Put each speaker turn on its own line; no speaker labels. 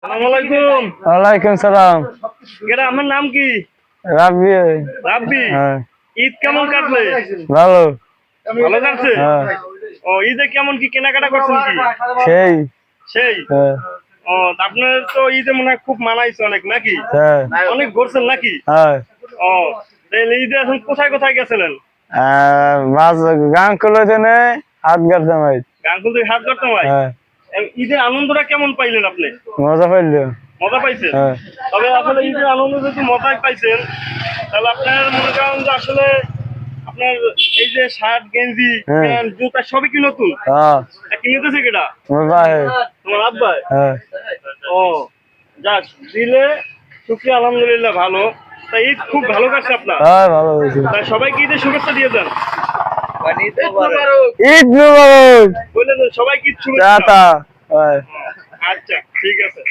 আসসালামু আলাইকুম।
ওয়ালাইকুম সালাম।
এটা আমার নাম কি?
রাব্বি।
রাব্বি।
হ্যাঁ।
ঈদ কেমন কাটলে?
ভালো।
ভালো কাটছে?
হ্যাঁ।
ও ঈদে কেমন কি কেনাকাটা করছেন কি?
সেই।
সেই।
হ্যাঁ।
ও আপনার তো ঈদে মনে হয় খুব মানাইছে অনেক নাকি?
হ্যাঁ।
অনেক ঘুরছেন নাকি?
হ্যাঁ।
ও তাহলে ঈদে এখন কোথায় কোথায় গেছিলেন?
মাছ গান করলো জেনে হাত গাড়তাম ভাই।
গান খুলতে হাত ধরতে ভাই।
হ্যাঁ।
ঈদের আনন্দটা কেমন পাইলেন আপনি?
মজা পাইলো।
মজা পাইছেন?
হ্যাঁ।
তবে আসলে ঈদের আনন্দ যদি মজাই পাইছেন তাহলে আপনার মনে করেন যে আসলে আপনার এই যে শার্ট গেঞ্জি
হ্যাঁ।
প্যান্ট জুতা সবই কি নতুন?
হ্যাঁ।
কিনেতেছে কেটা?
মজা হয়।
তোমার আব্বাই?
হ্যাঁ।
ও যাক দিলে শুক্রিয়া আলহামদুলিল্লাহ ভালো। তা ঈদ খুব ভালো কাটছে আপনার?
হ্যাঁ ভালো হয়েছে।
তাই সবাইকে ঈদের শুভেচ্ছা দিয়ে দেন।
ঈদ মুবারক।
বলে দেন সবাইকে ঈদ শুভেচ্ছা।
টাটা। হ্যাঁ।
আচ্ছা ঠিক আছে।